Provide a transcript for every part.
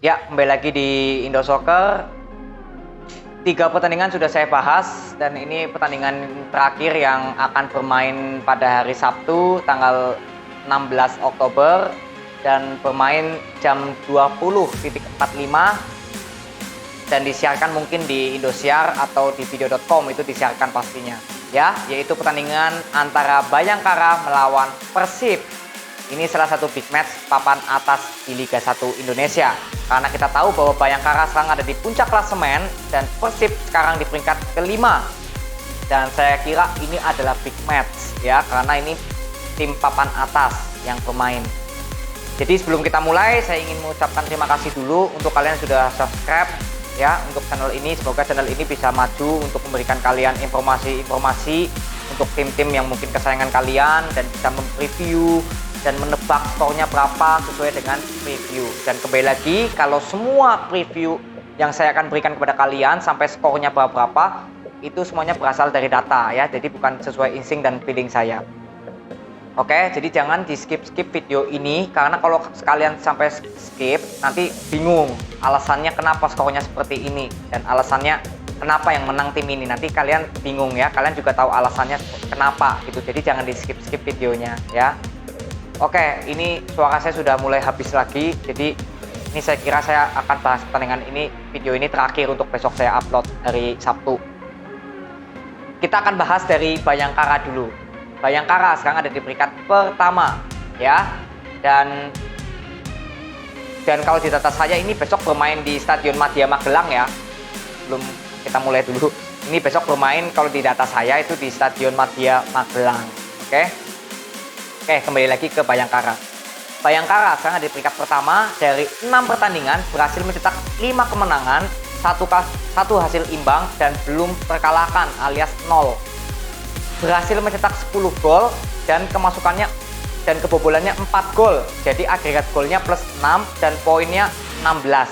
Ya, kembali lagi di Indosoccer. 3 pertandingan sudah saya bahas dan ini pertandingan terakhir yang akan bermain pada hari Sabtu tanggal 16 Oktober dan bermain jam 20.45 dan disiarkan mungkin di Indosiar atau di video.com, itu disiarkan pastinya. Ya, yaitu pertandingan antara Bayangkara melawan Persib. Ini salah satu big match papan atas di Liga 1 Indonesia. Karena kita tahu bahwa Bayangkara sekarang ada di puncak klasemen dan Persib sekarang di peringkat kelima. Dan saya kira ini adalah big match ya, karena ini tim papan atas yang bermain. Jadi sebelum kita mulai, saya ingin mengucapkan terima kasih dulu untuk kalian sudah subscribe ya untuk channel ini. Semoga channel ini bisa maju untuk memberikan kalian informasi-informasi untuk tim-tim yang mungkin kesayangan kalian dan bisa mereview dan menebak skornya berapa sesuai dengan preview. Dan kembali lagi, kalau semua preview yang saya akan berikan kepada kalian sampai skornya berapa, itu semuanya berasal dari data ya, jadi bukan sesuai insting dan feeling saya. Oke, jadi jangan di skip video ini, karena kalau sekalian sampai skip nanti bingung alasannya kenapa skornya seperti ini dan alasannya kenapa yang menang tim ini, nanti kalian bingung ya, kalian juga tahu alasannya kenapa gitu. Jadi jangan di skip videonya ya. Oke, ini suara saya sudah mulai habis lagi, jadi ini saya kira saya akan bahas pertandingan ini, video ini terakhir untuk besok saya upload hari Sabtu. Kita akan bahas dari Bayangkara dulu. Bayangkara sekarang ada di peringkat pertama ya, dan kalau di data saya ini besok bermain di Stadion Madia Magelang ya. Belum kita mulai dulu, ini besok bermain kalau di data saya itu di Stadion Madia Magelang. Oke, kembali lagi ke Bayangkara. Bayangkara sekarang ada di peringkat pertama, dari 6 pertandingan berhasil mencetak 5 kemenangan, satu hasil imbang dan belum terkalahkan alias 0. Berhasil mencetak 10 gol dan kemasukannya dan kebobolannya 4 gol. Jadi agregat golnya plus 6 dan poinnya 16.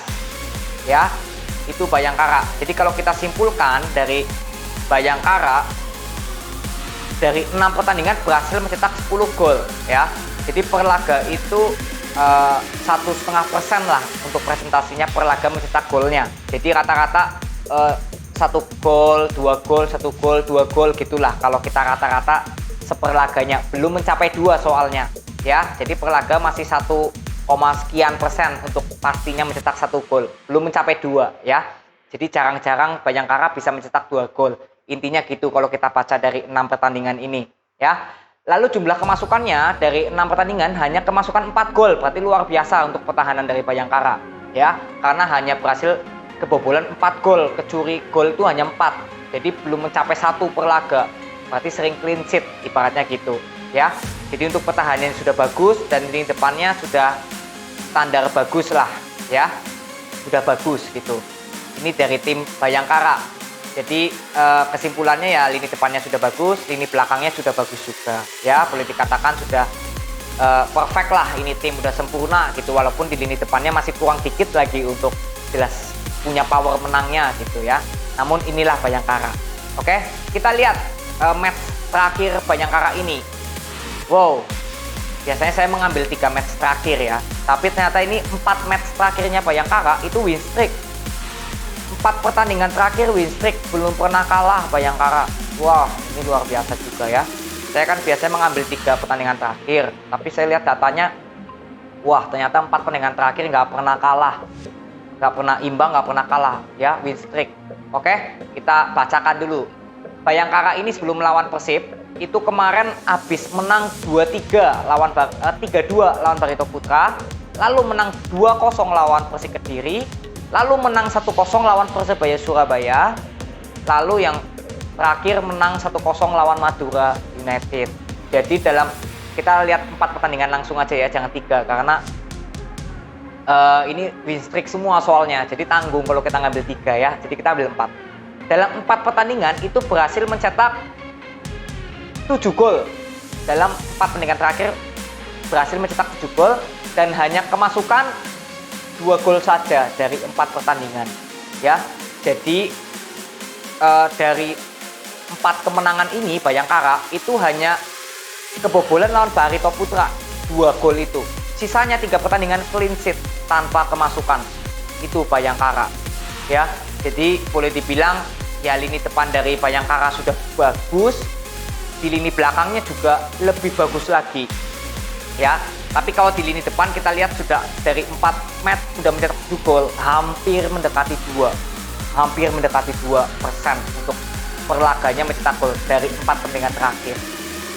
Ya, itu Bayangkara. Jadi kalau kita simpulkan dari Bayangkara, dari 6 pertandingan berhasil mencetak 10 gol ya. Jadi per laga itu 1,5% lah untuk presentasinya per laga mencetak golnya. Jadi rata-rata 1 gol, 2 gol, 1 gol, 2 gol gitulah kalau kita rata-rata seperlaganya. Belum mencapai 2 soalnya ya. Jadi per laga masih 1, sekian persen untuk pastinya mencetak 1 gol. Belum mencapai 2 ya. Jadi jarang-jarang Bayangkara bisa mencetak 2 gol. Intinya gitu kalau kita baca dari 6 pertandingan ini ya. Lalu jumlah kemasukannya dari 6 pertandingan hanya kemasukan 4 gol. Berarti luar biasa untuk pertahanan dari Bayangkara ya. Karena hanya berhasil kebobolan 4 gol, kecuri gol itu hanya 4. Jadi belum mencapai 1 per laga. Berarti sering clean sheet ibaratnya gitu ya. Jadi untuk pertahanan sudah bagus dan lini depannya sudah standar bagus lah ya. Sudah bagus gitu. Ini dari tim Bayangkara. Jadi kesimpulannya ya, lini depannya sudah bagus, lini belakangnya sudah bagus juga ya, boleh dikatakan sudah perfect lah, ini tim udah sempurna gitu, walaupun di lini depannya masih kurang dikit lagi untuk jelas punya power menangnya gitu ya. Namun inilah Bayangkara. Oke, kita lihat match terakhir Bayangkara ini. Wow, biasanya saya mengambil 3 match terakhir ya, tapi ternyata ini 4 match terakhirnya Bayangkara itu win streak. 4 pertandingan terakhir win streak, belum pernah kalah Bayangkara. Wah, ini luar biasa juga ya. Saya kan biasanya mengambil 3 pertandingan terakhir, tapi saya lihat datanya, wah ternyata 4 pertandingan terakhir nggak pernah kalah, nggak pernah imbang, nggak pernah kalah ya, win streak. Oke, kita bacakan dulu. Bayangkara ini sebelum melawan Persib itu kemarin habis menang 3-2 lawan Barito Putra, lalu menang 2-0 lawan Persik Kediri, lalu menang 1-0 lawan Persebaya Surabaya, lalu yang terakhir menang 1-0 lawan Madura United. Jadi dalam, kita lihat 4 pertandingan langsung aja ya, jangan 3, karena ini win streak semua soalnya, jadi tanggung kalau kita ngambil 3 ya. Jadi kita ambil 4. Dalam 4 pertandingan itu berhasil mencetak 7 gol. Dalam 4 pertandingan terakhir berhasil mencetak 7 gol dan hanya kemasukan 2 gol saja dari 4 pertandingan ya. Jadi dari 4 kemenangan ini Bayangkara itu hanya kebobolan lawan Barito Putra 2 gol itu. Sisanya 3 pertandingan clean sheet tanpa kemasukan. itu Bayangkara ya. Jadi boleh dibilang ya lini depan dari Bayangkara sudah bagus, di lini belakangnya juga lebih bagus lagi ya. Tapi kalau di lini depan kita lihat sudah dari 4 match sudah mencetak 7 gol, hampir mendekati 2% untuk perlaganya mencetak gol dari 4 pertandingan terakhir.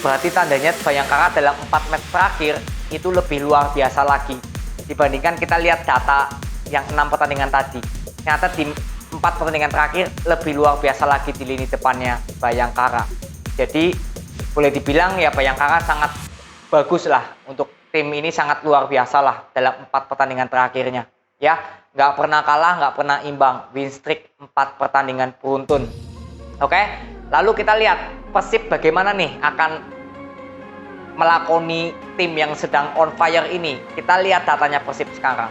Berarti tandanya Bayangkara dalam 4 match terakhir itu lebih luar biasa lagi dibandingkan kita lihat data yang 6 pertandingan tadi. Ternyata di 4 pertandingan terakhir lebih luar biasa lagi di lini depannya Bayangkara. Jadi boleh dibilang ya Bayangkara sangat bagus lah, untuk tim ini sangat luar biasa lah dalam 4 pertandingan terakhirnya ya. Nggak pernah kalah, nggak pernah imbang, win streak 4 pertandingan beruntun. Oke, lalu kita lihat Persib bagaimana nih akan melakoni tim yang sedang on fire ini. Kita lihat datanya Persib sekarang.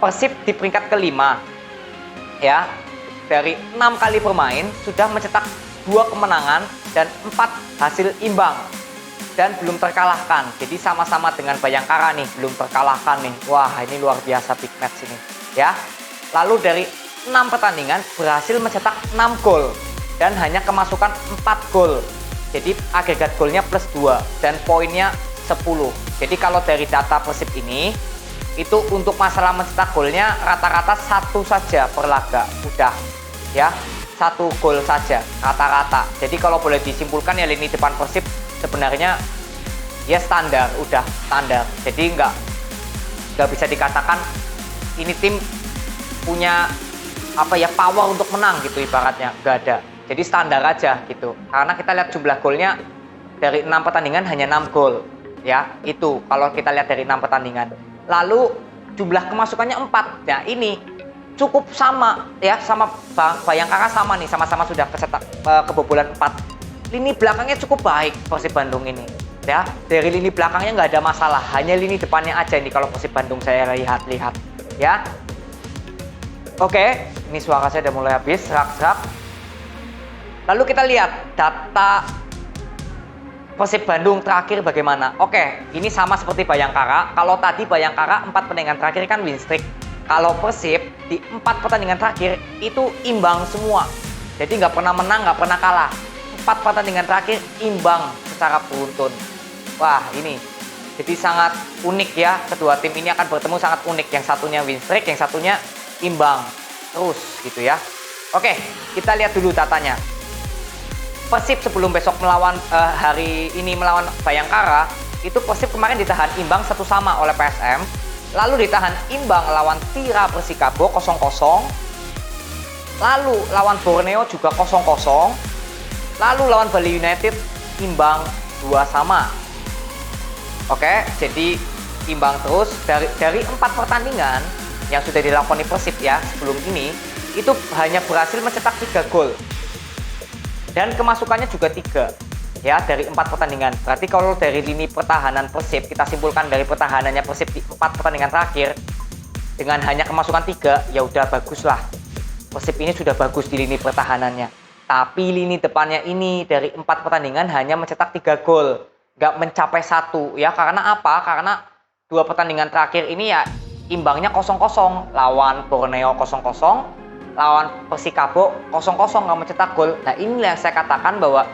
Persib di peringkat kelima ya, dari 6 kali bermain sudah mencetak 2 kemenangan dan 4 hasil imbang dan belum terkalahkan. Jadi sama-sama dengan Bayangkara nih, belum terkalahkan nih. Wah, ini luar biasa big match ini ya. Lalu dari 6 pertandingan berhasil mencetak 6 gol dan hanya kemasukan 4 gol. Jadi agregat golnya plus 2 dan poinnya 10. Jadi kalau dari data Persib ini, itu untuk masalah mencetak golnya rata-rata 1 saja per laga udah ya, 1 gol saja rata-rata. Jadi kalau boleh disimpulkan ya lini depan Persib sebenarnya ya standar, udah standar. Jadi nggak bisa dikatakan ini tim punya apa ya power untuk menang gitu ibaratnya, nggak ada. Jadi standar aja gitu. Karena kita lihat jumlah golnya dari 6 pertandingan hanya 6 gol ya. Itu kalau kita lihat dari 6 pertandingan. Lalu jumlah kemasukannya 4. Nah, ini cukup sama ya, sama Bayangkara sama nih, sama-sama sudah kebobolan 4. Lini belakangnya cukup baik Persib Bandung ini ya. Dari lini belakangnya nggak ada masalah, hanya lini depannya aja ini kalau Persib Bandung saya lihat ya. Oke, ini suara saya udah mulai habis, serak-serak. Lalu kita lihat data Persib Bandung terakhir bagaimana. Oke, ini sama seperti Bayangkara. Kalau tadi Bayangkara 4 pertandingan terakhir kan win streak. Kalau Persib di 4 pertandingan terakhir itu imbang semua. Jadi nggak pernah menang, nggak pernah kalah. 4 pertandingan terakhir imbang secara beruntun. Wah, ini jadi sangat unik ya. Kedua tim ini akan bertemu sangat unik. Yang satunya win streak, yang satunya imbang terus gitu ya. Oke, kita lihat dulu datanya. Persib sebelum besok melawan hari ini melawan Bayangkara, itu Persib kemarin ditahan imbang 1-1 oleh PSM, lalu ditahan imbang lawan Tira Persikabo 0-0, lalu lawan Borneo juga 0-0, lalu lawan Bali United imbang 2-2. Oke, jadi imbang terus dari 4 pertandingan yang sudah dilakoni Persib ya sebelum ini, itu hanya berhasil mencetak 3 gol. Dan kemasukannya juga 3 ya dari 4 pertandingan. Berarti kalau dari lini pertahanan Persib, kita simpulkan dari pertahanannya Persib di 4 pertandingan terakhir dengan hanya kemasukan 3, ya udah bagus lah. Persib ini sudah bagus di lini pertahanannya. Tapi lini depannya ini dari 4 pertandingan hanya mencetak 3 gol, nggak mencapai 1 ya. Karena apa? Karena 2 pertandingan terakhir ini ya imbangnya 0-0, lawan Borneo 0-0, lawan Persikabo 0-0 nggak mencetak gol. Nah, inilah yang saya katakan bahwa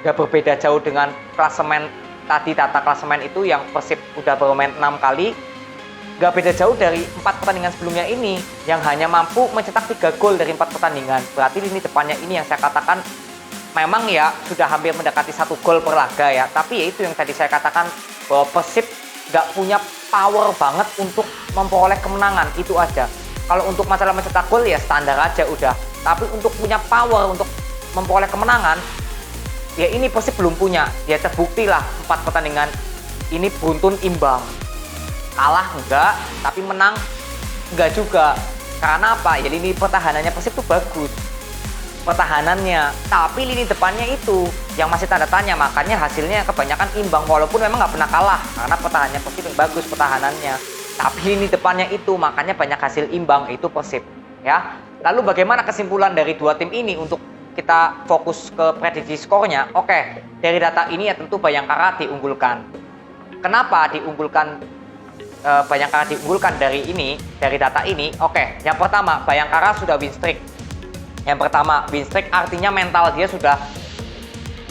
nggak berbeda jauh dengan klasemen tadi, data klasemen itu yang Persib udah bermain 6 kali, nggak beda jauh dari 4 pertandingan sebelumnya ini yang hanya mampu mencetak 3 gol dari 4 pertandingan. Berarti lini depannya ini yang saya katakan memang ya sudah hampir mendekati 1 gol per laga ya. Tapi ya itu yang tadi saya katakan bahwa Persib nggak punya power banget untuk memperoleh kemenangan, itu aja. Kalau untuk masalah mencetak gol ya standar aja udah. Tapi untuk punya power untuk memperoleh kemenangan, ya ini Persib belum punya. Ya terbukti lah 4 pertandingan ini beruntun imbang. Kalah enggak, tapi menang enggak juga. Karena apa? Ya lini pertahanannya Persib tuh bagus. Pertahanannya. Tapi lini depannya itu yang masih tanda tanya. Makanya hasilnya kebanyakan imbang. Walaupun memang nggak pernah kalah. Karena pertahanannya Persib yang bagus pertahanannya. Tapi lini depannya itu makanya banyak hasil imbang, itu Persib ya. Lalu bagaimana kesimpulan dari 2 tim ini untuk kita fokus ke prediksi skornya? Oke, dari data ini ya tentu Bayangkara diunggulkan. Kenapa diunggulkan Bayangkara diunggulkan dari data ini? Oke, yang pertama Bayangkara sudah win streak. Yang pertama win streak artinya mental dia sudah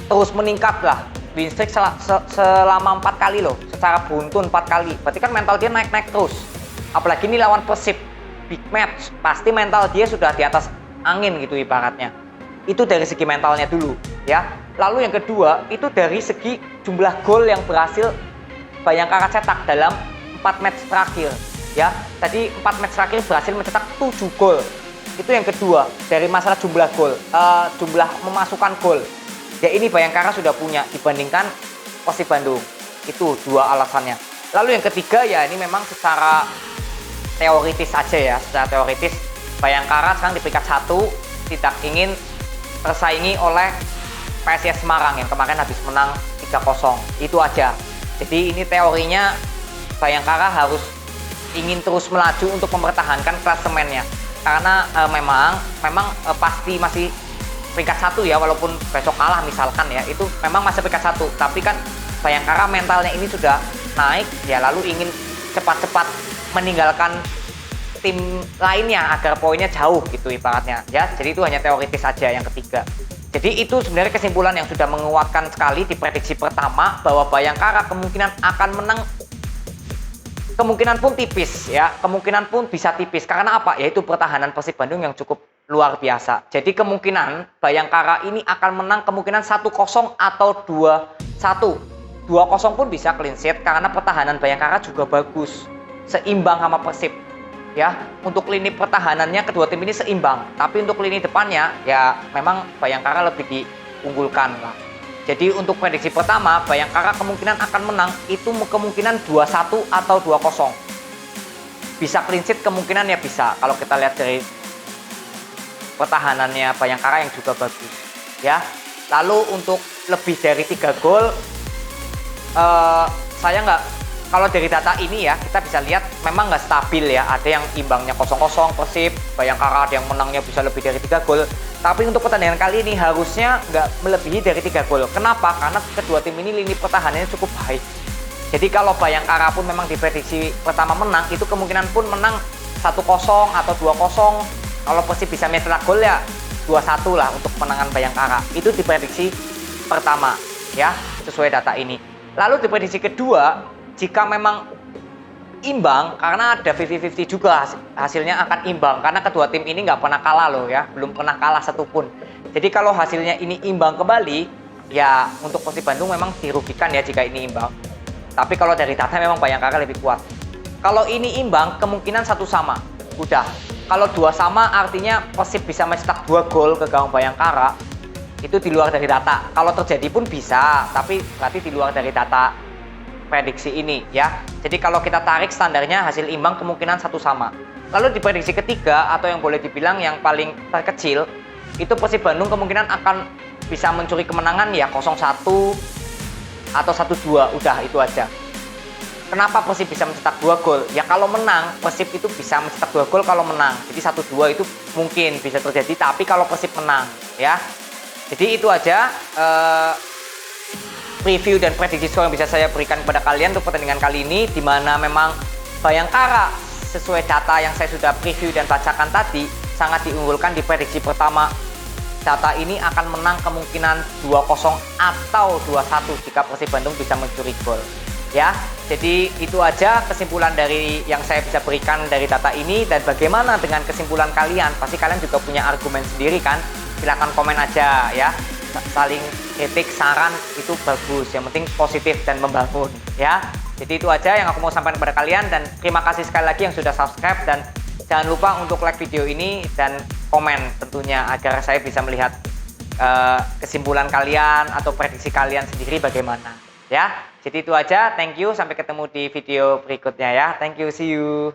terus meningkat lah. Win streak selama 4 kali loh, secara beruntun 4 kali. Berarti kan mental dia naik-naik terus. Apalagi ini lawan Persib, big match, pasti mental dia sudah di atas angin gitu ibaratnya. Itu dari segi mentalnya dulu ya. Lalu yang kedua itu dari segi jumlah gol yang berhasil Bayangkara cetak dalam 4 match terakhir ya. Tadi 4 match terakhir berhasil mencetak 7 gol. Itu yang kedua dari masalah jumlah gol, jumlah memasukkan gol. Ya ini Bayangkara sudah punya dibandingkan Persib Bandung. Itu dua alasannya. Lalu yang ketiga ya ini memang secara teoritis saja ya. Secara teoritis Bayangkara sekarang di peringkat 1 tidak ingin tersaingi oleh PSIS Semarang yang kemarin habis menang 3-0. Itu aja. Jadi ini teorinya Bayangkara harus ingin terus melaju untuk mempertahankan klasemennya. Karena memang pasti masih peringkat 1 ya, walaupun besok kalah misalkan ya, itu memang masih peringkat 1. Tapi kan Bayangkara mentalnya ini sudah naik ya, lalu ingin cepat-cepat meninggalkan tim lainnya agar poinnya jauh gitu ibaratnya ya. Jadi itu hanya teoritis saja yang ketiga. Jadi itu sebenarnya kesimpulan yang sudah menguatkan sekali di prediksi pertama bahwa Bayangkara kemungkinan akan menang. Kemungkinan pun tipis ya, kemungkinan pun bisa tipis. Karena apa? Yaitu pertahanan Persib Bandung yang cukup luar biasa. Jadi kemungkinan Bayangkara ini akan menang kemungkinan 1-0 atau 2-1. 2-0 pun bisa clean sheet karena pertahanan Bayangkara juga bagus. Seimbang sama Persib. Ya, untuk lini pertahanannya kedua tim ini seimbang. Tapi untuk lini depannya ya memang Bayangkara lebih diunggulkan lah. Jadi untuk prediksi pertama, Bayangkara kemungkinan akan menang itu kemungkinan 2-1 atau 2-0. Bisa clean sheet kemungkinan ya bisa. Kalau kita lihat dari pertahanannya Bayangkara yang juga bagus. Ya. Lalu untuk lebih dari 3 gol, saya kalau dari data ini ya kita bisa lihat memang nggak stabil ya. Ada yang imbangnya 0-0 Persib, Bayangkara ada yang menangnya bisa lebih dari 3 gol. Tapi untuk pertandingan kali ini harusnya nggak melebihi dari 3 gol. Kenapa? Karena kedua tim ini lini pertahanannya cukup baik. Jadi kalau Bayangkara pun memang diprediksi pertama menang, itu kemungkinan pun menang 1-0 atau 2-0. Kalau Persib bisa mencetak gol ya 2-1 lah untuk kemenangan Bayangkara. Itu diprediksi pertama ya, sesuai data ini. Lalu diprediksi kedua, jika memang imbang, karena ada 50-50 juga hasilnya akan imbang karena kedua tim ini nggak pernah kalah loh ya, belum pernah kalah satupun. Jadi kalau hasilnya ini imbang kembali ya untuk Persib Bandung memang dirugikan ya jika ini imbang. Tapi kalau dari data memang Bayangkara lebih kuat. Kalau ini imbang kemungkinan 1 sama udah. Kalau 2 sama artinya Persib bisa mencetak 2 gol ke gawang Bayangkara. Itu di luar dari data. Kalau terjadi pun bisa, tapi berarti di luar dari data prediksi ini ya. Jadi kalau kita tarik standarnya hasil imbang kemungkinan 1 sama. Lalu di prediksi ketiga atau yang boleh dibilang yang paling terkecil itu Persib Bandung kemungkinan akan bisa mencuri kemenangan ya 0-1 atau 1-2, udah itu aja. Kenapa Persib bisa mencetak 2 gol? Ya kalau menang Persib itu bisa mencetak 2 gol kalau menang. Jadi 1-2 itu mungkin bisa terjadi tapi kalau Persib menang ya. Jadi itu aja review dan prediksi skor yang bisa saya berikan kepada kalian untuk pertandingan kali ini, di mana memang Bayangkara sesuai data yang saya sudah preview dan bacakan tadi sangat diunggulkan di prediksi pertama. Data ini akan menang kemungkinan 2-0 atau 2-1 jika Persib Bandung bisa mencuri gol. Ya, jadi itu aja kesimpulan dari yang saya bisa berikan dari data ini. Dan bagaimana dengan kesimpulan kalian? Pasti kalian juga punya argumen sendiri kan? Silahkan komen aja ya. Saling kritik, saran itu bagus. Yang penting positif dan membangun ya. Jadi itu aja yang aku mau sampaikan kepada kalian. Dan terima kasih sekali lagi yang sudah subscribe. Dan jangan lupa untuk like video ini dan komen tentunya agar saya bisa melihat kesimpulan kalian atau prediksi kalian sendiri bagaimana ya. Jadi itu aja, thank you, sampai ketemu di video berikutnya ya. Thank you, see you.